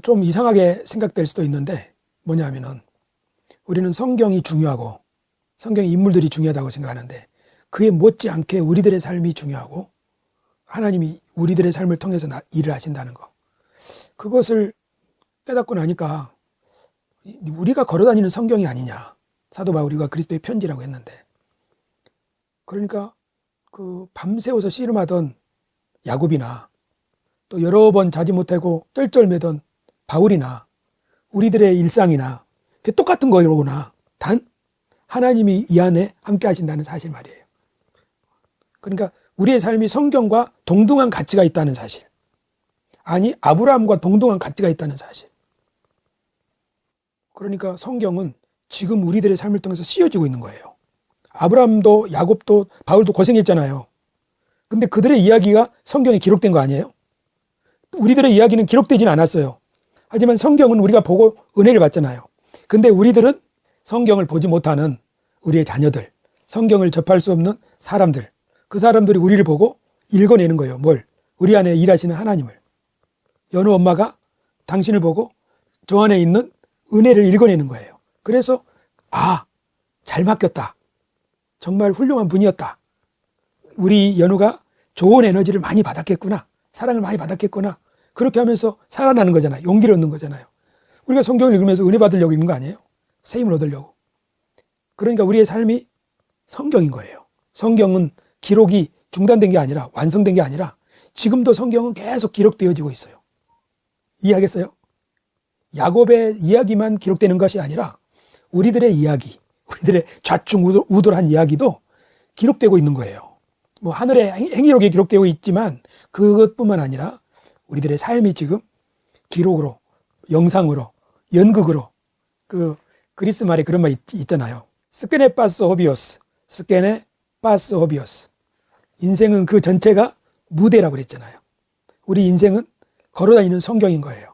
좀 이상하게 생각될 수도 있는데 뭐냐면은 우리는 성경이 중요하고 성경 인물들이 중요하다고 생각하는데 그에 못지않게 우리들의 삶이 중요하고 하나님이 우리들의 삶을 통해서 일을 하신다는 거. 그것을 깨닫고 나니까 우리가 걸어다니는 성경이 아니냐. 사도 바울이가 그리스도의 편지라고 했는데. 그러니까 그 밤새워서 씨름하던 야곱이나 또 여러 번 자지 못하고 쩔쩔매던 바울이나 우리들의 일상이나 똑같은 거로구나. 단 하나님이 이 안에 함께 하신다는 사실 말이에요. 그러니까 우리의 삶이 성경과 동등한 가치가 있다는 사실. 아니 아브라함과 동등한 가치가 있다는 사실. 그러니까 성경은 지금 우리들의 삶을 통해서 씌워지고 있는 거예요. 아브라함도 야곱도 바울도 고생했잖아요. 근데 그들의 이야기가 성경에 기록된 거 아니에요? 우리들의 이야기는 기록되진 않았어요. 하지만 성경은 우리가 보고 은혜를 받잖아요. 근데 우리들은 성경을 보지 못하는 우리의 자녀들, 성경을 접할 수 없는 사람들, 그 사람들이 우리를 보고 읽어내는 거예요. 뭘? 우리 안에 일하시는 하나님을. 여느 엄마가 당신을 보고 저 안에 있는 은혜를 읽어내는 거예요. 그래서 잘 맡겼다. 정말 훌륭한 분이었다. 우리 연우가 좋은 에너지를 많이 받았겠구나. 사랑을 많이 받았겠구나. 그렇게 하면서 살아나는 거잖아요. 용기를 얻는 거잖아요. 우리가 성경을 읽으면서 은혜 받으려고 읽는 거 아니에요? 세임을 얻으려고. 그러니까 우리의 삶이 성경인 거예요. 성경은 기록이 중단된 게 아니라 완성된 게 아니라 지금도 성경은 계속 기록되어지고 있어요. 이해하겠어요? 야곱의 이야기만 기록되는 것이 아니라 우리들의 이야기, 우리들의 좌충우돌한 이야기도 기록되고 있는 거예요. 뭐 하늘의 행위록에 기록되고 있지만 그것뿐만 아니라 우리들의 삶이 지금 기록으로, 영상으로, 연극으로 그 그리스 말에 그런 말 있잖아요. 스케네 파스 호비오스, 스케네 파스 호비오스. 인생은 그 전체가 무대라고 그랬잖아요. 우리 인생은 걸어다니는 성경인 거예요.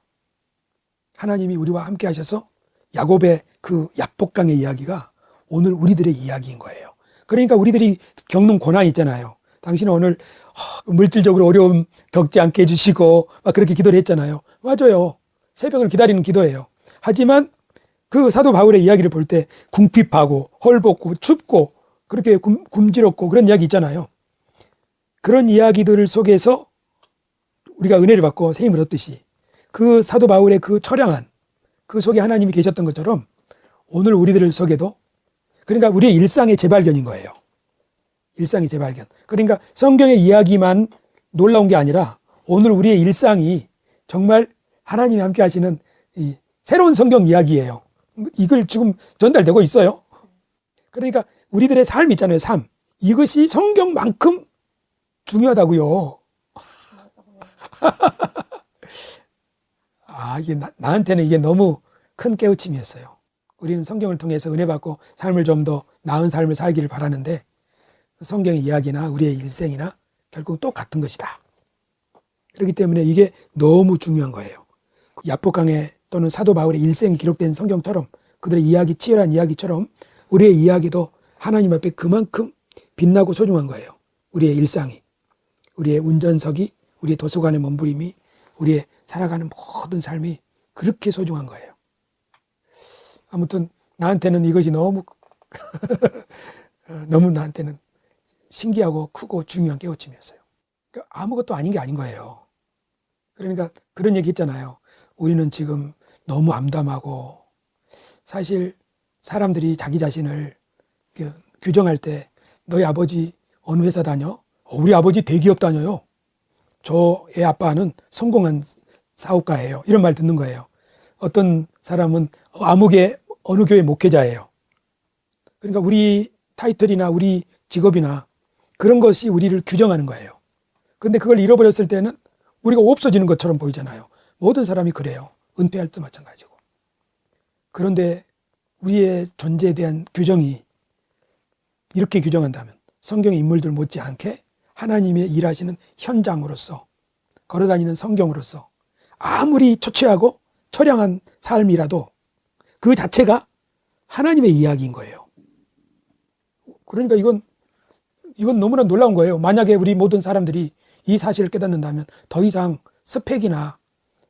하나님이 우리와 함께 하셔서 야곱의 그 야복강의 이야기가 오늘 우리들의 이야기인 거예요. 그러니까 우리들이 겪는 고난이 있잖아요. 당신은 오늘 물질적으로 어려움 겪지 않게 해주시고 막 그렇게 기도를 했잖아요. 맞아요. 새벽을 기다리는 기도예요. 하지만 그 사도 바울의 이야기를 볼 때 궁핍하고 헐벗고 춥고 그렇게 굶주렸고 그런 이야기 있잖아요. 그런 이야기들 속에서 우리가 은혜를 받고 세임을 얻듯이 그 사도 바울의 그 처량한 그 속에 하나님이 계셨던 것처럼 오늘 우리들 속에도 그러니까 우리의 일상의 재발견인 거예요. 일상의 재발견. 그러니까 성경의 이야기만 놀라운 게 아니라 오늘 우리의 일상이 정말 하나님이 함께 하시는 이 새로운 성경 이야기예요. 이걸 지금 전달되고 있어요. 그러니까 우리들의 삶 있잖아요. 삶. 이것이 성경만큼 중요하다고요. 이게 나한테는 이게 너무 큰 깨우침이었어요. 우리는 성경을 통해서 은혜 받고 삶을 좀 더 나은 삶을 살기를 바라는데 성경의 이야기나 우리의 일생이나 결국 똑같은 것이다. 그렇기 때문에 이게 너무 중요한 거예요. 야복강의 또는 사도 바울의 일생이 기록된 성경처럼 그들의 이야기, 치열한 이야기처럼 우리의 이야기도 하나님 앞에 그만큼 빛나고 소중한 거예요. 우리의 일상이, 우리의 운전석이, 우리의 도서관의 몸부림이, 우리의 살아가는 모든 삶이 그렇게 소중한 거예요. 아무튼 나한테는 이것이 너무 너무 나한테는 신기하고 크고 중요한 깨우침이었어요. 그러니까 아무것도 아닌 게 아닌 거예요. 그러니까 그런 얘기 했잖아요. 우리는 지금 너무 암담하고 사실 사람들이 자기 자신을 규정할 때 너희 아버지 어느 회사 다녀? 우리 아버지 대기업 다녀요. 저 애 아빠는 성공한 사업가예요. 이런 말 듣는 거예요. 어떤 사람은 아무개 어느 교회 목회자예요. 그러니까 우리 타이틀이나 우리 직업이나 그런 것이 우리를 규정하는 거예요. 근데 그걸 잃어버렸을 때는 우리가 없어지는 것처럼 보이잖아요. 모든 사람이 그래요. 은퇴할 때 마찬가지고. 그런데 우리의 존재에 대한 규정이 이렇게 규정한다면 성경의 인물들 못지않게 하나님의 일하시는 현장으로서 걸어다니는 성경으로서 아무리 초췌하고 처량한 삶이라도 그 자체가 하나님의 이야기인 거예요. 그러니까 이건 너무나 놀라운 거예요. 만약에 우리 모든 사람들이 이 사실을 깨닫는다면 더 이상 스펙이나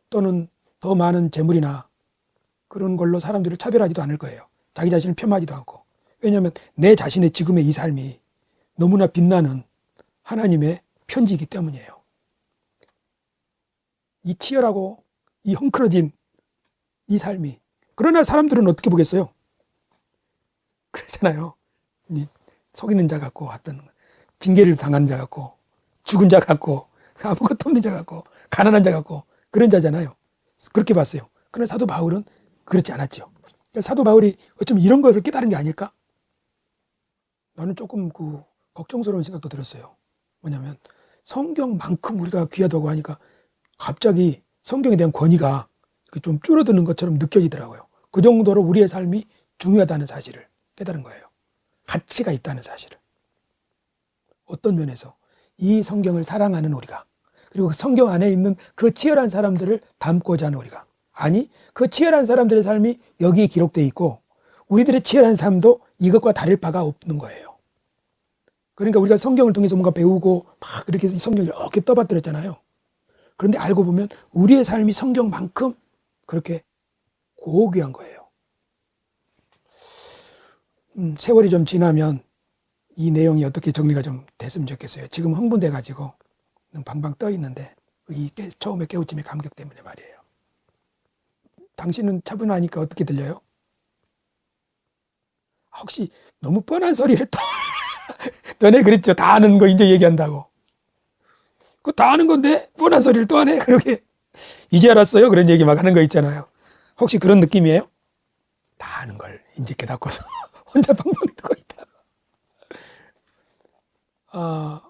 또는 더 많은 재물이나 그런 걸로 사람들을 차별하지도 않을 거예요. 자기 자신을 폄하하지도 않고. 왜냐하면 내 자신의 지금의 이 삶이 너무나 빛나는 하나님의 편지이기 때문이에요. 이 치열하고 이 헝클어진 이 삶이. 그러나 사람들은 어떻게 보겠어요? 그러잖아요. 속이는 자 같고, 어떤 징계를 당한 자 같고, 죽은 자 같고, 아무것도 없는 자 같고, 가난한 자 같고, 그런 자잖아요. 그렇게 봤어요. 그러나 사도 바울은 그렇지 않았죠. 그러니까 사도 바울이 어쩜 이런 것을 깨달은 게 아닐까? 나는 조금 걱정스러운 생각도 들었어요. 뭐냐면 성경만큼 우리가 귀하다고 하니까 갑자기 성경에 대한 권위가 좀 줄어드는 것처럼 느껴지더라고요. 그 정도로 우리의 삶이 중요하다는 사실을 깨달은 거예요. 가치가 있다는 사실을. 어떤 면에서 이 성경을 사랑하는 우리가, 그리고 그 성경 안에 있는 그 치열한 사람들을 담고자 하는 우리가, 아니 그 치열한 사람들의 삶이 여기에 기록되어 있고 우리들의 치열한 삶도 이것과 다를 바가 없는 거예요. 그러니까 우리가 성경을 통해서 뭔가 배우고 막 그렇게 성경을 이렇게 떠받들었잖아요. 그런데 알고 보면 우리의 삶이 성경만큼 그렇게 고귀한 거예요. 세월이 좀 지나면 이 내용이 어떻게 정리가 좀 됐으면 좋겠어요. 지금 흥분돼가지고 방방 떠 있는데 처음에 깨우침의 감격 때문에 말이에요. 당신은 차분하니까 어떻게 들려요? 혹시 너무 뻔한 소리를 또 전에 그랬죠. 다 아는 거 이제 얘기한다고. 그거 다 아는 건데 뻔한 소리를 또 하네. 그렇게 이제 알았어요. 그런 얘기 막 하는 거 있잖아요. 혹시 그런 느낌이에요? 다 아는 걸 이제 깨닫고서 혼자 방방 뜨고 있다.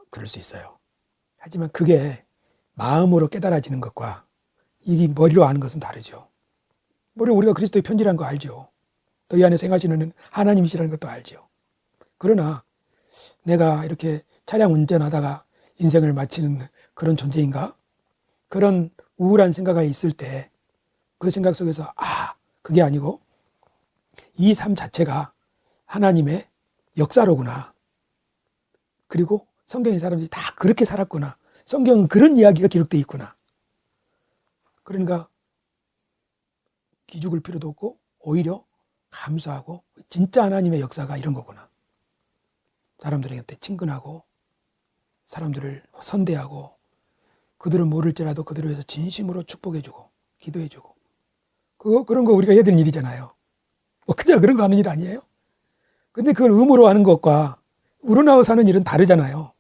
그럴 수 있어요. 하지만 그게 마음으로 깨달아지는 것과 이게 머리로 아는 것은 다르죠. 머리로 우리가 그리스도의 편지라는 거 알죠. 너희 안에 생하시는 하나님이시라는 것도 알죠. 그러나 내가 이렇게 차량 운전하다가 인생을 마치는 그런 존재인가? 그런 우울한 생각이 있을 때 그 생각 속에서 그게 아니고 이 삶 자체가 하나님의 역사로구나. 그리고 성경의 사람들이 다 그렇게 살았구나. 성경은 그런 이야기가 기록되어 있구나. 그러니까 기죽을 필요도 없고 오히려 감사하고 진짜 하나님의 역사가 이런 거구나. 사람들한테 친근하고 사람들을 선대하고 그들은 모를지라도 그들을 위해서 진심으로 축복해주고 기도해주고 그런 거 우리가 해야 되는 일이잖아요. 그냥 그런 거 하는 일 아니에요? 근데 그걸 의무로 하는 것과 우러나와 사는 일은 다르잖아요.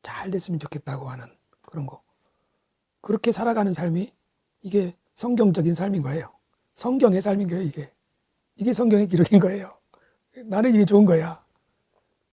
잘 됐으면 좋겠다고 하는 그런 거. 그렇게 살아가는 삶이 이게 성경적인 삶인 거예요. 성경의 삶인 거예요, 이게. 이게 성경의 기록인 거예요. 나는 이게 좋은 거야.